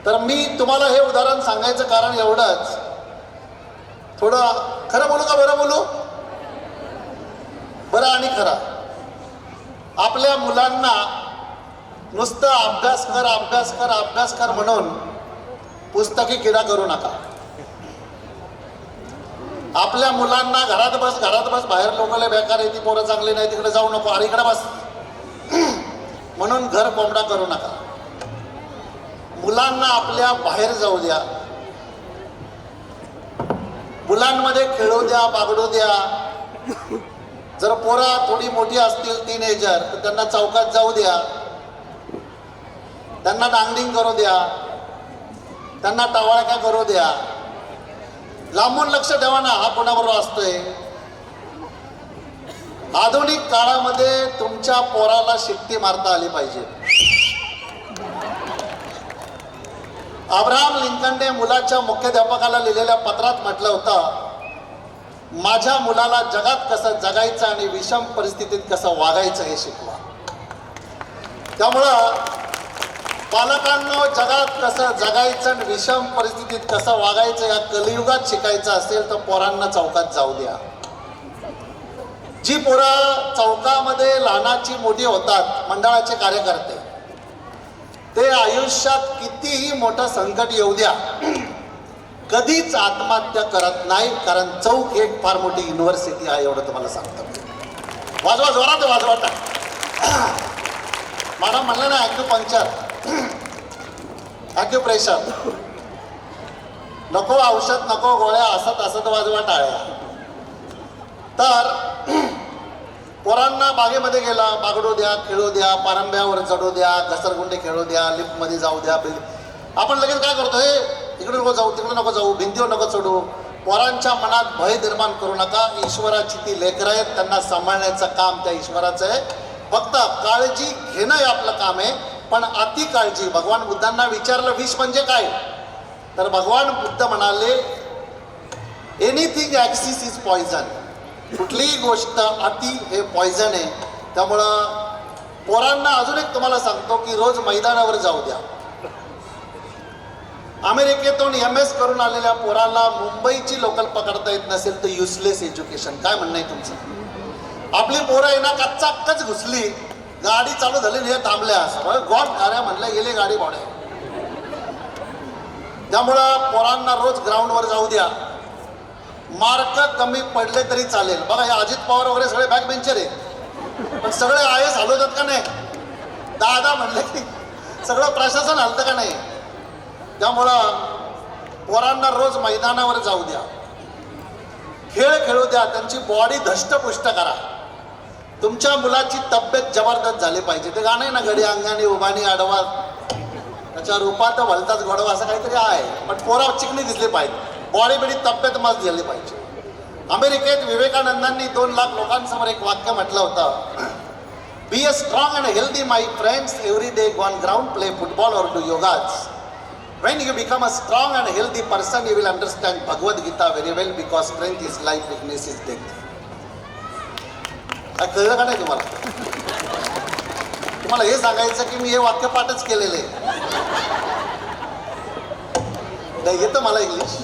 तर मी तुम्हाला हे उदाहरण सांगायचं कारण एवढंच, थोडं खरं बोलू का बरं बोलू? बरं आणि खरं. आपल्या मुलांना नुसतं अभ्यास कर अभ्यास कर अभ्यास कर म्हणून पुस्तकी किडा करू नका. आपल्या मुलांना घरात बस बाहेर लोकांना बेकार आहे, ती पोरं चांगली नाही, तिकडे जाऊ नको, अरे इकडे बस म्हणून घर कोंबडा करू नका. मुलांना आपल्या बाहेर जाऊ द्या, मुलांमध्ये खेळू द्या, बागडू द्या. जर पोरा थोडी मोठी असतील, टीनेजर, तर त्यांना चौकात जाऊ द्या, त्यांना डांगडिंग करू द्या, त्यांना टवाळक्या करू द्या. लांबून लक्ष ठेवा ना, हा कोणाबरोबर असतोय. आधुनिक काळामध्ये तुमच्या पोराला शिट्टी मारता आली पाहिजे. अब्राहम लिंकनने मुलाच्या मुख्याध्यापकाला लिहिलेल्या पत्रात म्हटलं होतं, माझ्या मुलाला जगात कसं जगायचं आणि विषम परिस्थितीत कसं वागायचं हे शिकवा. त्यामुळं पालकांनो, जगात कसं जगायचं आणि विषम परिस्थितीत कसं वागायचं या कलियुगात शिकायचं असेल तर पोरांना चौकात जाऊ द्या. जी पोरं चौकामध्ये लहानाची मोठी होतात, मंडळाचे कार्यकर्ते, ते आयुष्यात कितीही मोठं संकट येऊ द्या, कधीच आत्महत्या करत नाही. कारण चौक एक फार मोठी युनिव्हर्सिटी आहे, एवढं तुम्हाला सांगतो. वाजवा, जोरात वाजवा. मॅडम म्हणलं ना, ॲक्युपंक्चर, ॲक्युप्रेशर नको, औषध नको, गोळ्या, असत वाजवा टाळ्या. तर पोरांना बागेमध्ये गेला, बागडू द्या, खेळू द्या, पारंब्यावर चढू द्या, घसरगुंडे खेळू द्या, लिफ्टमध्ये जाऊ द्या. आपण लगेच काय करतो, हे इकडे नको जाऊ, तिकडे नको जाऊ, भिंतीवर नको चढू. पोरांच्या मनात भय निर्माण करू नका. ईश्वराची ती लेकरं आहेत, त्यांना सांभाळण्याचं काम त्या ईश्वराचं आहे. फक्त काळजी घेणं हे आपलं काम आहे, पण अति काळजी. भगवान बुद्धांना विचारलं विष म्हणजे काय, तर भगवान बुद्ध म्हणाले, एनिथिंग ॲक्सिस इज पॉयझन. कुठलीही गोष्ट अति हे पॉयझन आहे. त्यामुळं पोरांना अजून एक तुम्हाला सांगतो की रोज मैदानावर जाऊ द्या. अमेरिकेतून MS करून आलेल्या पोराला मुंबईची लोकल पकडता येत नसेल तर युजलेस एज्युकेशन. काय म्हणणं आहे तुमचं? आपली पोरं आहे ना, कच्चाकच घुसली, गाडी चालू झाली, हे थांबल्या, सगळं गॉड गाड्या म्हणल्या गेले, गाडी भाड्या. त्यामुळं पोरांना रोज ग्राउंडवर जाऊ द्या. मार्क कमी पडले तरी चालेल. बघा, हे अजित पवार वगैरे सगळे बॅक बेंचर आहेत, पण सगळे IAS हलवतात का नाही? दादा म्हणले की सगळं प्रशासन हलतं का नाही? त्यामुळं पोरांना रोज मैदानावर जाऊ द्या, खेळ खेळू द्या, त्यांची बॉडी धष्टपुष्ट करा. तुमच्या मुलाची तब्येत जबरदस्त झाली पाहिजे. ते गाणं आहे ना, घडी अंगाने उभानी आडवा, त्याच्या रूपात भलताच घोडवा, असं काहीतरी आहे. पण पोरा चिकनी दिसली पाहिजे, बॉडी बिडी तब्येत मस्त झाली पाहिजे. अमेरिकेत विवेकानंदांनी 2 लाख लोकांसमोर एक वाक्य म्हटलं होतं, be a strong and healthy my friends, every day go on ground, play football और do योगाज. When you become a strong and healthy person, you will understand Bhagavad Gita very well, because strength is life, weakness is death. काय कळलं का नाही तुम्हाला? तुम्हाला हे सांगायचं की मी हे वाक्य पाठच केलेले नाही, येतं मला इंग्लिश.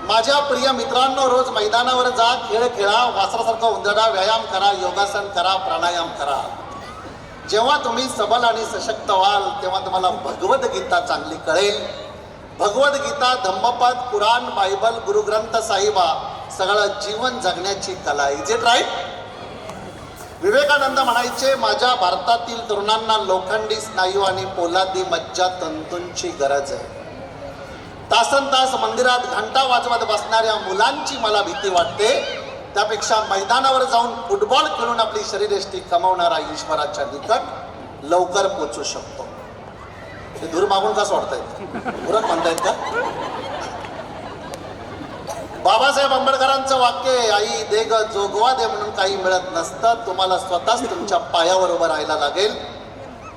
माझ्या प्रिय मित्रांनो, रोज मैदानावर जा, खेळ खेळा, वासरासारखं उंदडा, व्यायाम करा, योगासन करा, प्राणायाम करा. जेव्हा तुम्ही सबल आणि सशक्त व्हाल तेव्हा तुम्हाला भगवद्गीता चांगली कळेल. भगवद्गीता, धम्मपद, कुराण, बायबल, गुरुग्रंथ साहिबा सगळं जीवन जगण्याची कला. Is it right? विवेकानंद म्हणायचे, माझ्या भारतातील तरुणांना लोखंडी स्नायू आणि पोलादी मज्जा तंतूंची गरज आहे. तासन तास मंदिरात घंटा वाजवत बसणाऱ्या मुलांची मला भीती वाटते. त्यापेक्षा मैदानावर जाऊन फुटबॉल खेळून आपली शरीरयष्टी कमावणारा ईश्वराच्या निकट लवकर पोचू शकतो. हे दूर मागून का सोडतायत? पुरत म्हणतायत का? बाबासाहेब आंबेडकरांचं वाक्य आहे, आई दे ग जोगवा दे म्हणून काही मिळत नसतं, तुम्हाला स्वतःच तुमच्या पायावर उभं राहायला लागेल.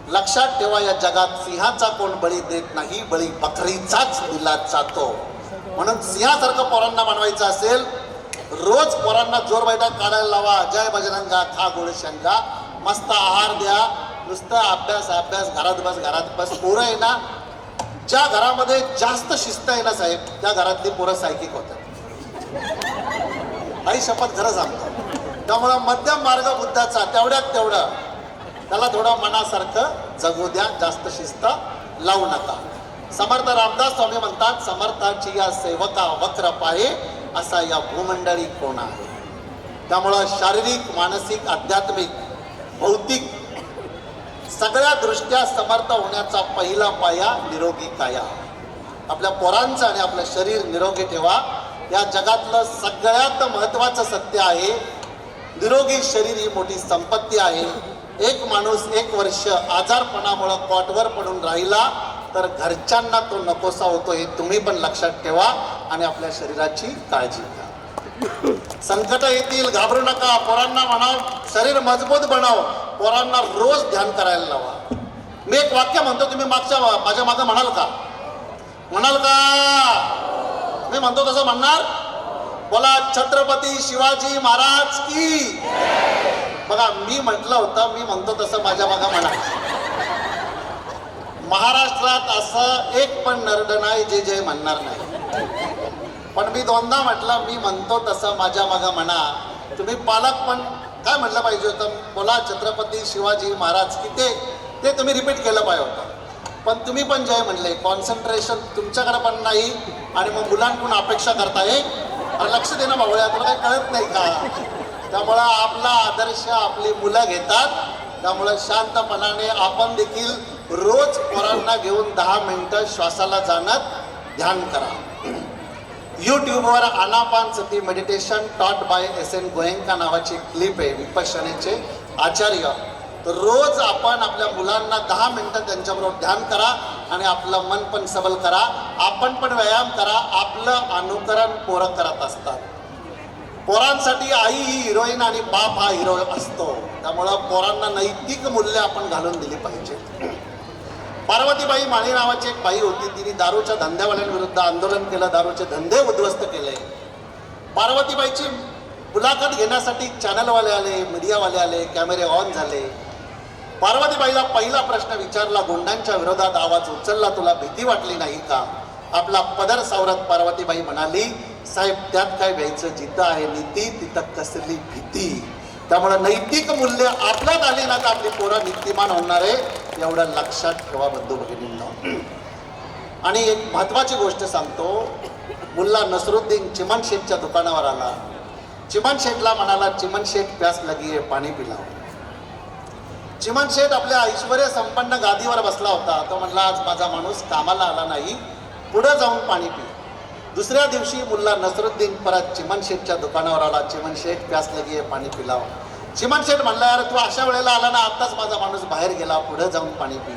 लक्षात ठेवा, या जगात सिंहाचा कोण बळी देत नाही, बळी बकरीचाच दिला जातो. म्हणून सिंहासारखं पोरांना बनवायचं असेल, रोज पोरांना जोर बैठक काढायला लावा. जय बजरंगा, खा गोळ शेंगा, मस्त आहार द्या. नुसतं अभ्यास अभ्यास, घरात बस घरात बस. पोरं आहे ना, ज्या घरामध्ये जास्त शिस्त आहे ना साहेब, त्या घरातली पोरं सायकिक होतात. आई शपथ खरं सांगतो. त्यामुळं मध्यम मार्ग बुद्धाचा, तेवढ्यात तेवढं त्याला थोडं मनासारखं जगू द्या, जास्त शिस्त लावू नका. समर्थ रामदास स्वामी म्हणतात, समर्थाची या सेवका वक्र पाये, असा या भूमंडळी कोण आहे. त्यामुळं शारीरिक, मानसिक, आध्यात्मिक, भौतिक सगळ्या दृष्ट्या समर्थ होण्याचा पहिला पाया निरोगी काया. आपल्या पोरांचं आणि आपलं शरीर निरोगी ठेवा. या जगातलं सगळ्यात महत्त्वाचं सत्य आहे, निरोगी शरीर ही मोठी संपत्ती आहे. एक माणूस 1 वर्ष आजारपणामुळं कॉटवर पडून राहिला तर घरच्यांना तो नकोसा होतो, हे तुम्ही पण लक्षात ठेवा आणि आपल्या शरीराची काळजी घ्या. संकट येतील, घाबरू नका. पोरांना म्हणाव शरीर मजबूत बनव, पोरांना रोज ध्यान करायला लावा. मी एक वाक्य म्हणतो, तुम्ही माझ्या मागं म्हणाल का? म्हणाल का? मी म्हणतो तसं म्हणणार? बोला, छत्रपती शिवाजी महाराज की. बघा, मी म्हटलं होतं, मी म्हणतो तसं माझ्या मागं म्हणा. महाराष्ट्रात असं एक पण नरड नाही जे जय म्हणणार नाही. पण मी 2दा म्हटलं, मी म्हणतो तसं माझ्या मागं म्हणा. तुम्ही पालक पण काय म्हटलं पाहिजे होतं? बोला, छत्रपती शिवाजी महाराज की. ते तुम्ही रिपीट केलं पाहिजे होतं. पण तुम्ही पण जय म्हणले. कॉन्सन्ट्रेशन तुमच्याकडे पण नाही आणि मग मुलांकडून अपेक्षा करताय. लक्ष देणं भावळ्या, तुला काही कळत नाही का? त्यामुळं आपला आदर्श आपली मुलं घेतात. त्यामुळं शांतपणाने आपण देखील रोज पोरांना घेऊन 10 मिनिटं श्वासाला जाणत ध्यान करा. यूट्यूबवर आनापानसती meditation taught by SN Goenka नावाची क्लिप आहे, विपश्यनेचे आचार्य. तर रोज आपण आपल्या मुलांना 10 मिनिटं त्यांच्याबरोबर ध्यान करा आणि आपलं मन पण सबल करा. आपण पण व्यायाम करा. आपलं अनुकरण पोरं करत असतात. पोरांसाठी आई ही हिरोईन आणि बाप हा हिरो असतो. त्यामुळं पोरांना नैतिक मूल्य आपण घालून दिली पाहिजे. पार्वतीबाई माळी नावाची एक बाई होती, तिने दारूच्या धंद्यावाल्यांविरुद्ध आंदोलन केलं, दारूचे धंदे उद्ध्वस्त केले. पार्वतीबाईची मुलाखत घेण्यासाठी चॅनलवाले आले, मीडियावाले आले, कॅमेरे ऑन झाले. पार्वतीबाईला पहिला प्रश्न विचारला, गुंडांच्या विरोधात आवाज उचलला, तुला भीती वाटली नाही का? आपला पदर सावरत पार्वतीबाई म्हणाली, साहेब त्यात काय व्हायचं, जिथं आहे नीती तिथं कसली भीती. त्यामुळे नैतिक मूल्य आपल्यात आली ना तर आपली पोरं नीतिमान होणार आहे, एवढं लक्षात ठेवा बंधू भगिनींनो. आणि एक महत्वाची गोष्ट सांगतो, मुल्ला नसरुद्दीन चिमन शेठच्या दुकानावर आला. चिमन शेठला म्हणाला, चिमन शेठ प्यास लगी आहे, पाणी पिलाव. चिमन शेठ आपल्या ऐश्वर्य संपन्न गादीवर बसला होता. तो म्हणला, आज माझा माणूस कामाला आला नाही, पुढे जाऊन पाणी पी. दुसऱ्या दिवशी मुल्ला नसरुद्दीन परत चिमन शेठच्या दुकानावर आला. चिमन शेठ प्यास लगी आहे, पाणी पिलाव. चिमन शेठ म्हणला, यार तू अशा वेळेला आला ना, आत्ताच माझा माणूस बाहेर गेला, पुढे जाऊन पाणी पी.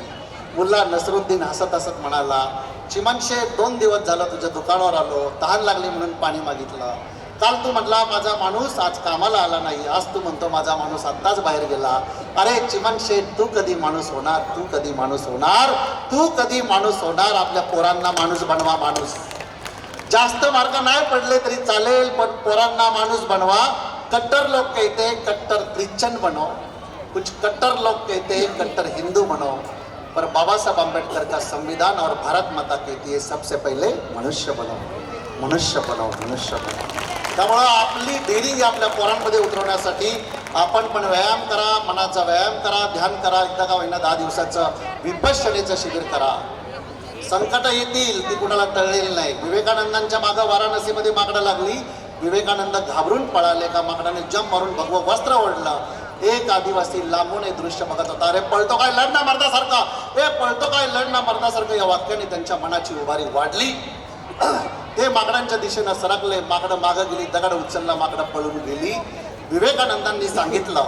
मुल्ला नसरुद्दीन हसत हसत म्हणाला, चिमन शेठ 2 दिवस झालं तुझ्या दुकानावर आलो, तहान लागली म्हणून पाणी मागितलं. काल तू म्हटला माझा माणूस आज कामाला आला नाही, आज तू म्हणतो माझा माणूस आत्ताच बाहेर गेला. अरे चिमन शेठ, तू कधी माणूस होणार? तू कधी माणूस होणार? तू कधी माणूस होणार? आपल्या पोरांना माणूस बनवा. माणूस जास्त मार्क नाही पडले तरी चालेल, पण पोरांना माणूस बनवा. कट्टर लोग कहते कट्टर ख्रिश्चन बनो, कुछ कट्टर लोग कहते कट्टर हिंदू बनो, पर बाबा साहब अम्बेडकर का संविधान और भारत माता कहती है सबसे पहले मनुष्य बनो, मनुष्य बनो, मनुष्य बनो. त्यामुळं आपली डेअरिंग आपल्या पोरांमध्ये उतरवण्यासाठी आपण पण व्यायाम करा, मनाचा व्यायाम करा, ध्यान करा. एकदा का होईना 10 दिवसाचं विपश्यनेचं शिबिर करा. संकट येतील, ती कुणाला टळलेली नाही. विवेकानंदांच्या मागं वाराणसीमध्ये माकडं लागली, विवेकानंद घाबरून पळाले. का माकडाने जंप मारून भगवं वस्त्र ओढलं. एक आदिवासी लांबून हे दृश्य बघत होता. अरे पळतो काय लढणं मर्दासारखा, हे पळतो काय लढणं मर्दासारखं. या वाक्याने त्यांच्या मनाची उभारी वाढली. ते माकडांच्या दिशेनं सरकले. माकडं मागं गेली, दगड उचलला, माकडं पळून गेली. विवेकानंदांनी सांगितलं,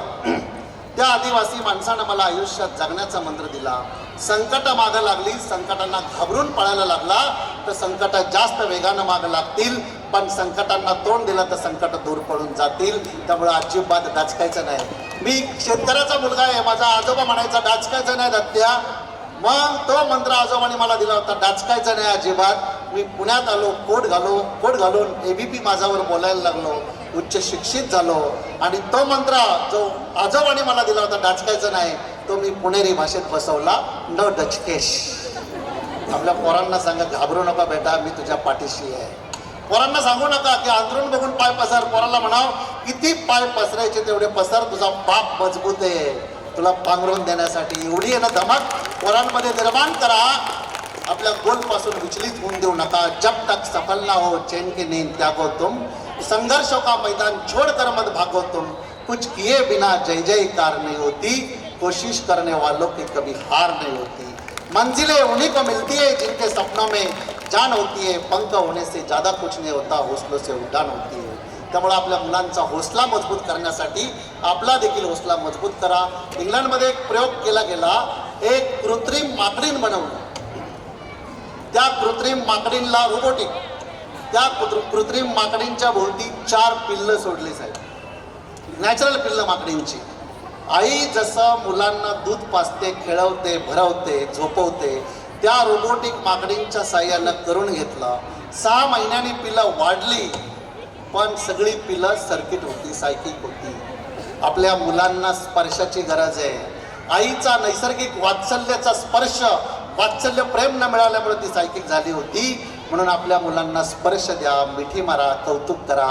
त्या आदिवासी माणसानं मला आयुष्यात जगण्याचा मंत्र दिला. संकट मागं लागली, संकटांना घाबरून पळायला लागला तर संकट जास्त वेगानं मागं लागतील, पण संकटांना तोंड दिलं तर संकट दूर पडून जातील. त्यामुळे अजिबात डाचकायचं नाही. मी शेतकऱ्याचा मुलगा आहे, माझा आजोबा म्हणायचा डाचकायचं नाही दत्त्या. मग तो मंत्र आजोबाने मला दिला होता, डाचकायचं नाही अजिबात. मी पुण्यात आलो, कोट घालून ABP माझ्यावर बोलायला लागलो, उच्च शिक्षित झालो. आणि तो मंत्र जो आजोबाने मला दिला होता डाचकायचं नाही, तो मी पुणेरी भाषेत बसवला, न डचकेश. आपल्या पोरांना सांगा, घाबरू नका बेटा, मी तुझ्या पाठीशी आहे. पोरांना सांगू नका की अंतरून बघून पाय पसर. पोराला म्हणाव, किती पाय पसरायचे तेवढे पसर, तुझा बाप मजबूत आहे तुला पांघरून देण्यासाठी. एवढी आहे ना धमक पोरांमध्ये निर्माण करा. आपल्या गोलपासून विचलित होऊन देऊ नका. जब तक सफल ना हो चैन की नींद त्यागो तुम, संघर्षों का मैदान छोड़कर मत भागो तुम, कुछ किए बिना जय जयकार नहीं होती, कोशिश करने वालों की कभी हार नहीं होती. मंजिलें उन्हीं को मिलती है जिनके सपनों में जान होती है, पंख होने से ज़्यादा कुछ नहीं होता, हौसलों से उड्डाण होती है. त्यामुळे आपल्या मुलांचा हौसला मजबूत करण्यासाठी आपला देखील हौसला मजबूत करा. इंग्लंडमध्ये एक प्रयोग केला गेला. एक कृत्रिम माकडीण बनवलं. त्या कृत्रिम माकडीणला रोबोटिक, त्या कृत्रिम माकडींच्या भोवती 4 पिल्लं सोडली साहेब, नॅचरल पिल्लं माकडींची. आई जसं मुलांना दूध पाजते, खेळवते, भरवते, झोपवते, त्या रोबोटिक माकडींच्या साह्यानं करून घेतलं. 6 महिन्यांनी पिल्लं वाढली, पण सगळी पिल्लं सर्किट होती, सायकिक होती. आपल्या मुलांना स्पर्शाची गरज आहे. आईचा नैसर्गिक वात्सल्याचा स्पर्श, वात्सल्य प्रेम न मिळाल्यामुळे ती सायकिक झाली होती. म्हणून आपल्या मुलांना स्पर्श द्या, मिठी मारा, कौतुक करा.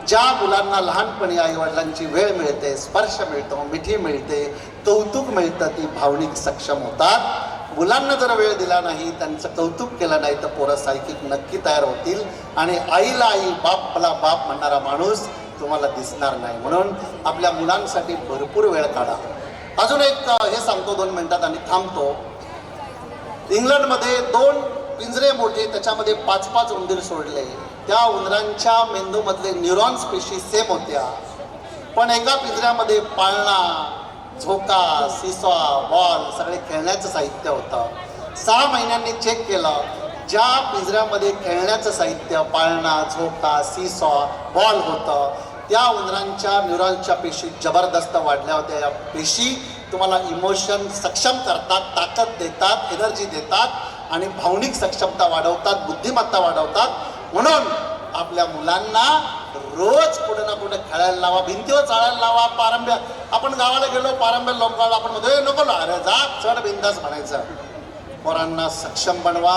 ज्या मुलांना लहानपणी आईवडिलांची वेळ मिळते, स्पर्श मिळतो, मिठी मिळते, कौतुक मिळतं, ती भावनिक सक्षम होतात. मुलांना जर वेळ दिला नाही, त्यांचं कौतुक केलं नाही, तर पोरं सायकिक नक्की तयार होतील आणि आईला आई, बापला बाप म्हणणारा माणूस तुम्हाला दिसणार नाही. म्हणून आपल्या मुलांसाठी भरपूर वेळ काढा. अजून एक हे सांगतो 2 मिनिटात आणि थांबतो. इंग्लंडमध्ये 2 पिंजरे मोठे, त्याच्यामध्ये 5-5 उंदीर सोडले. त्या उंदरांच्या मेंदूमधले न्यूरॉन्स पेशी सेम होत्या, पण एका पिंजऱ्यामध्ये पाळणा, झोका, सिसॉ, बॉल सगळे खेळण्याचं साहित्य होतं. 6 महिन्यांनी चेक केलं, ज्या पिंजऱ्यामध्ये खेळण्याचं साहित्य, पाळणा, झोका, सिसॉ, बॉल होतं, त्या उंदरांच्या न्यूरॉन्सच्या पेशी जबरदस्त वाढल्या होत्या. या पेशी तुम्हाला इमोशन सक्षम करतात, ताकद देतात, एनर्जी देतात आणि भावनिक सक्षमता वाढवतात, बुद्धिमत्ता वाढवतात. म्हणून आपल्या मुलांना रोज कुठे ना कुठे खेळायला लावा, भिंतीवर चालायला लावा. पारंब्या, आपण गावाला गेलो, पारंब्या लोकांना आपण मध्ये नको ला, अरे जा चढ बिंदास म्हणायचं. पोरांना सक्षम बनवा,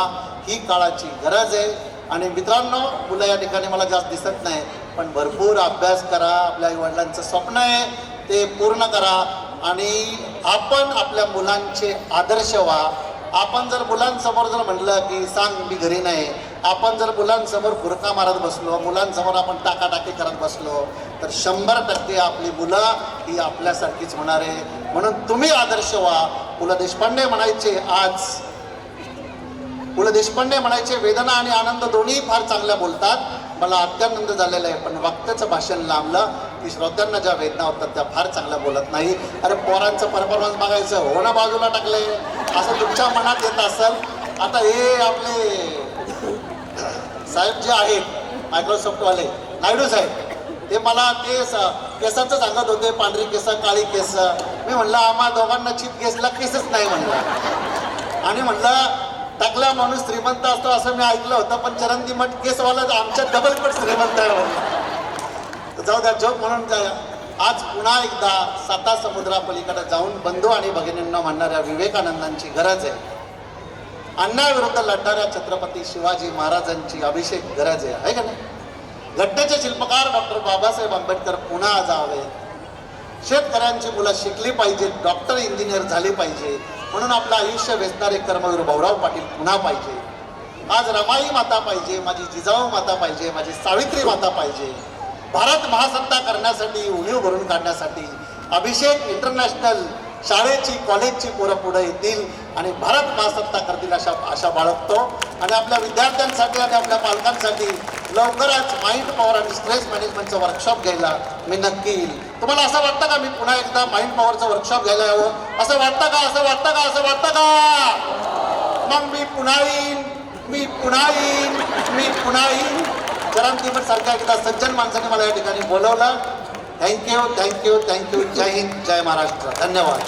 ही काळाची गरज आहे. आणि मित्रांनो, मुलं या ठिकाणी मला जास्त दिसत नाही, पण भरपूर अभ्यास करा. आपल्या आईवडिलांचं स्वप्न आहे ते पूर्ण करा आणि आपण आपल्या मुलांचे आदर्श व्हा. आपण जर मुलांसमोर जर म्हटलं की सांग मी घरी नाही, आपण जर मुलांसमोर फुरका मारत बसलो, मुलांसमोर आपण टाकाटाकी करत बसलो, तर 100% आपली मुलं ही आपल्यासारखीच होणार आहे. म्हणून तुम्ही आदर्श व्हा. पु ल देशपांडे म्हणायचे, आज पु ल देशपांडे म्हणायचे, वेदना आणि आनंद दोन्ही फार चांगल्या बोलतात. मला अत्यानंद झालेला आहे, पण वक्त्याचं भाषण लांबलं की श्रोत्यांना ज्या वेदना होतात त्या फार चांगल्या बोलत नाही. अरे पोरांचं परफॉर्मन्स बघायचं, हो ना बाजूला टाकले, असं तुमच्या मनात येत असेल. आता हे आपले साहेब जे आहेत मायक्रोसॉफ्टवाले, नायडू साहेब, ते मला ते केसाचं सांगत होते, पांढरी केस, काळी केस. मी म्हणलं आम्हा दोघांना चीफ गेस्टला केसच नाही म्हणलं. आणि म्हणलं टाकला माणूस श्रीमंत असतो असं मी ऐकलं होतं, पण चरंदी मठ केसवाला आमच्या डबल पट श्रीमंत आहे म्हणलं. जाऊ द्या, जोक म्हणून जाऊया. आज पुन्हा एकदा 7 समुद्रापलीकडे जाऊन बंधू आणि भगिनींना म्हणणाऱ्या विवेकानंदांची गरज आहे. अन्यायाविरुद्ध लढणाऱ्या छत्रपती शिवाजी महाराजांची अभिषेक गरज आहे का नाही? घटनेचे शिल्पकार डॉक्टर बाबासाहेब आंबेडकर पुन्हा जावेत. शेतकऱ्यांची मुलं शिकली पाहिजेत, डॉक्टर इंजिनियर झाली पाहिजे. म्हणून आपलं आयुष्य वेचणारे कर्मवीर भाऊराव पाटील पुन्हा पाहिजे. आज रमाई माता पाहिजे, माझी जिजाऊ माता पाहिजे, माझी सावित्री माता पाहिजे. भारत महासत्ता करण्यासाठी, उणीव भरून काढण्यासाठी अभिषेक इंटरनॅशनल शाळेची, कॉलेजची पोरं पुढे येतील आणि भारत महासत्ता करतील अशा आशा बाळगतो. आणि आपल्या विद्यार्थ्यांसाठी आणि आपल्या पालकांसाठी लवकरच माइंड पॉवर आणि स्ट्रेस मॅनेजमेंटचं वर्कशॉप घ्यायला मी नक्की येईल. तुम्हाला असं वाटतं का मी पुन्हा एकदा माइंड पॉवरचं वर्कशॉप घ्यायला यावं? असं वाटतं का? असं वाटतं का? असं वाटतं का? मग मी पुन्हा येईन, मी पुन्हा येईन, मी पुन्हा येईन. चरण सारख्या एकदा सज्जन माणसाने मला या ठिकाणी बोलवलं. Thank you, thank you, thank you. जय हिंद, जय महाराष्ट्र. धन्यवाद.